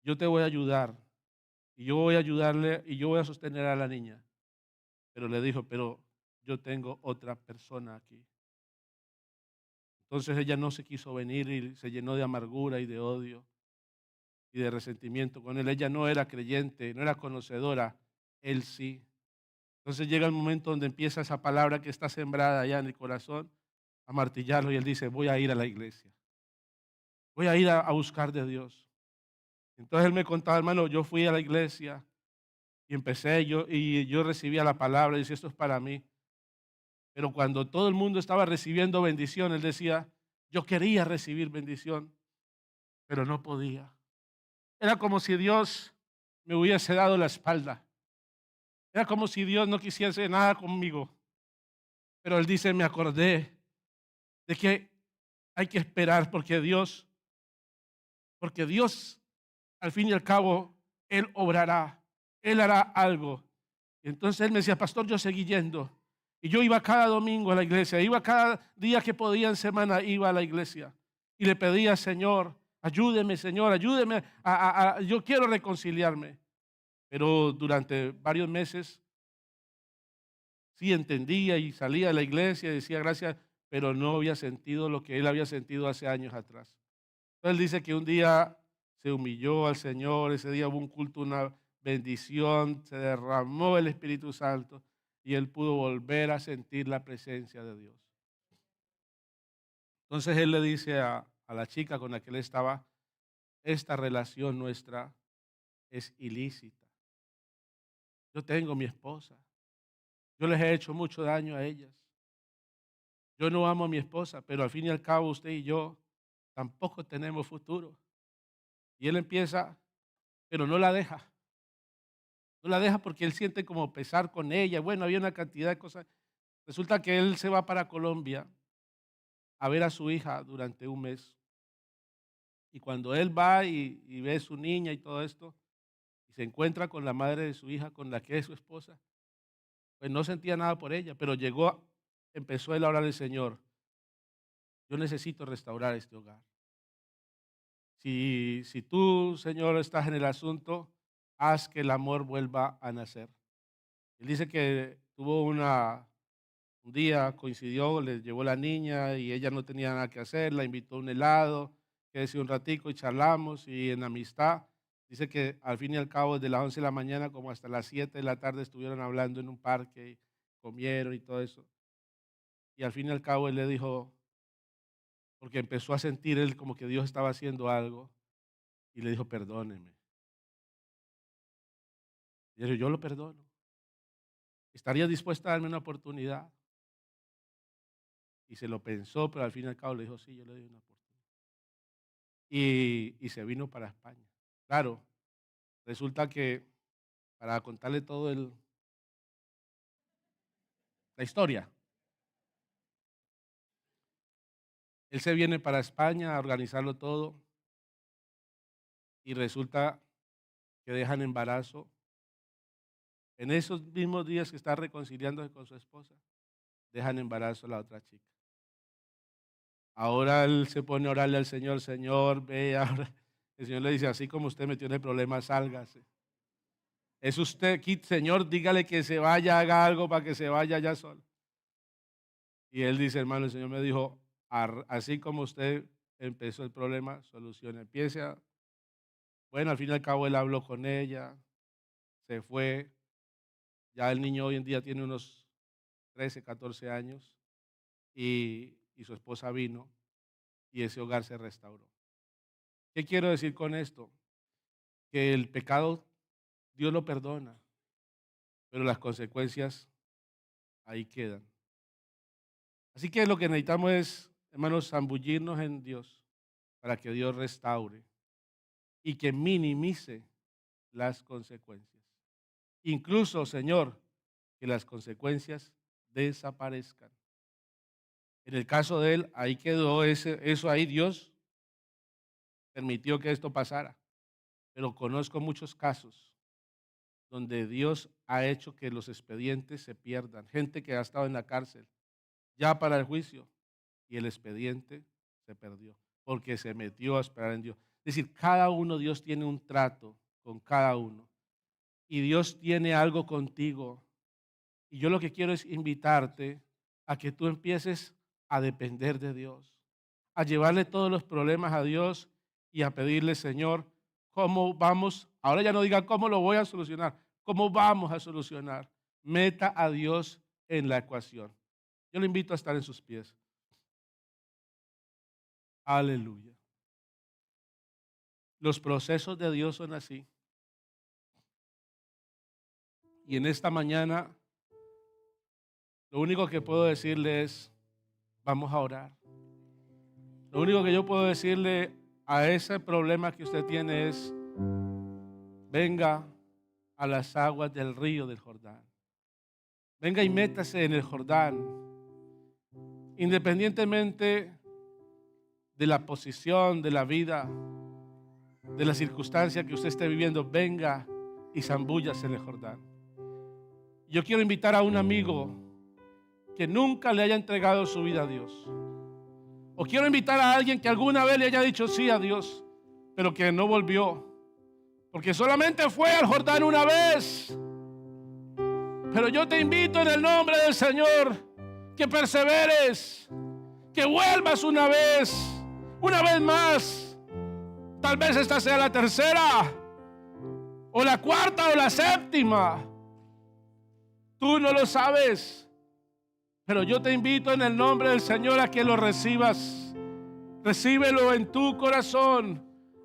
Yo te voy a ayudar y yo voy a ayudarle y yo voy a sostener a la niña. Pero le dijo, pero yo tengo otra persona aquí. Entonces ella no se quiso venir y se llenó de amargura y de odio y de resentimiento con él. Ella no era creyente, no era conocedora, él sí. Entonces llega el momento donde empieza esa palabra que está sembrada allá en el corazón a martillarlo y él dice, voy a ir a la iglesia, voy a ir a buscar de Dios. Entonces él me contaba, hermano, yo fui a la iglesia y empecé y yo recibía la palabra y decía, esto es para mí. Pero cuando todo el mundo estaba recibiendo bendición, él decía, yo quería recibir bendición, pero no podía. Era como si Dios me hubiese dado la espalda. Era como si Dios no quisiese nada conmigo. Pero él dice, me acordé de que hay que esperar porque Dios, al fin y al cabo, Él obrará, Él hará algo. Y entonces él me decía, pastor, yo seguí yendo. Y yo iba cada domingo a la iglesia, iba cada día que podía en semana, iba a la iglesia. Y le pedía, Señor, ayúdeme, Señor, ayúdeme, yo quiero reconciliarme. Pero durante varios meses sí entendía y salía de la iglesia y decía gracias, pero no había sentido lo que él había sentido hace años atrás. Entonces él dice que un día se humilló al Señor, ese día hubo un culto, una bendición, se derramó el Espíritu Santo y él pudo volver a sentir la presencia de Dios. Entonces él le dice a la chica con la que él estaba, esta relación nuestra es ilícita. Yo tengo mi esposa. Yo les he hecho mucho daño a ellas. Yo no amo a mi esposa, pero al fin y al cabo usted y yo tampoco tenemos futuro. Y él empieza, pero no la deja. No la deja porque él siente como pesar con ella. Bueno, había una cantidad de cosas. Resulta que él se va para Colombia a ver a su hija durante un mes. Y cuando él va y ve a su niña y todo esto, y se encuentra con la madre de su hija, con la que es su esposa, pues no sentía nada por ella, pero empezó él a orar al Señor. Yo necesito restaurar este hogar. Si tú, Señor, estás en el asunto, haz que el amor vuelva a nacer. Él dice que tuvo un día, coincidió, le llevó la niña y ella no tenía nada que hacer, la invitó a un helado, quédese un ratico y charlamos y en amistad. Dice que al fin y al cabo, desde las 11 de la mañana como hasta las 7 de la tarde estuvieron hablando en un parque, y comieron y todo eso. Y al fin y al cabo él le dijo, porque empezó a sentir él como que Dios estaba haciendo algo, y le dijo, perdóneme. Y él dijo, yo lo perdono. ¿Estaría dispuesta a darme una oportunidad? Y se lo pensó, pero al fin y al cabo le dijo, sí, yo le doy una oportunidad. Y se vino para España. Claro, resulta que, para contarle todo la historia, él se viene para España a organizarlo todo y resulta que dejan embarazo. En esos mismos días que está reconciliándose con su esposa, dejan embarazo a la otra chica. Ahora él se pone a orarle al Señor, Señor, ve ahora. El Señor le dice, así como usted metió en el problema, sálgase. Es usted, Señor, dígale que se vaya, haga algo para que se vaya ya solo. Y él dice, hermano, el Señor me dijo, así como usted empezó el problema, solucione. Empiece a... Bueno, al fin y al cabo él habló con ella, se fue. Ya el niño hoy en día tiene unos 13, 14 años y su esposa vino y ese hogar se restauró. ¿Qué quiero decir con esto? Que el pecado Dios lo perdona, pero las consecuencias ahí quedan. Así que lo que necesitamos es, hermanos, zambullirnos en Dios para que Dios restaure y que minimice las consecuencias. Incluso, Señor, que las consecuencias desaparezcan. En el caso de él, ahí quedó eso ahí, Dios permitió que esto pasara. Pero conozco muchos casos donde Dios ha hecho que los expedientes se pierdan. Gente que ha estado en la cárcel ya para el juicio y el expediente se perdió porque se metió a esperar en Dios. Es decir, cada uno, Dios tiene un trato con cada uno y Dios tiene algo contigo. Y yo lo que quiero es invitarte a que tú empieces a depender de Dios, a llevarle todos los problemas a Dios y a pedirle, Señor, ¿cómo vamos? Ahora ya no diga cómo lo voy a solucionar, ¿cómo vamos a solucionar? Meta a Dios en la ecuación. Yo le invito a estar en sus pies. Aleluya. Los procesos de Dios son así. Y en esta mañana, lo único que puedo decirle es, vamos a orar. Lo único que yo puedo decirle a ese problema que usted tiene es, venga a las aguas del río del Jordán. Venga y métase en el Jordán. Independientemente de la posición, de la vida, de la circunstancia que usted esté viviendo, venga y zambúllase en el Jordán. Yo quiero invitar a un amigo que nunca le haya entregado su vida a Dios. O quiero invitar a alguien que alguna vez le haya dicho sí a Dios, pero que no volvió. Porque solamente fue al Jordán una vez. Pero yo te invito en el nombre del Señor que perseveres, que vuelvas una vez más. Tal vez esta sea la tercera, o la cuarta, o la séptima. Tú no lo sabes. Pero yo te invito en el nombre del Señor a que lo recibas. Recíbelo en tu corazón.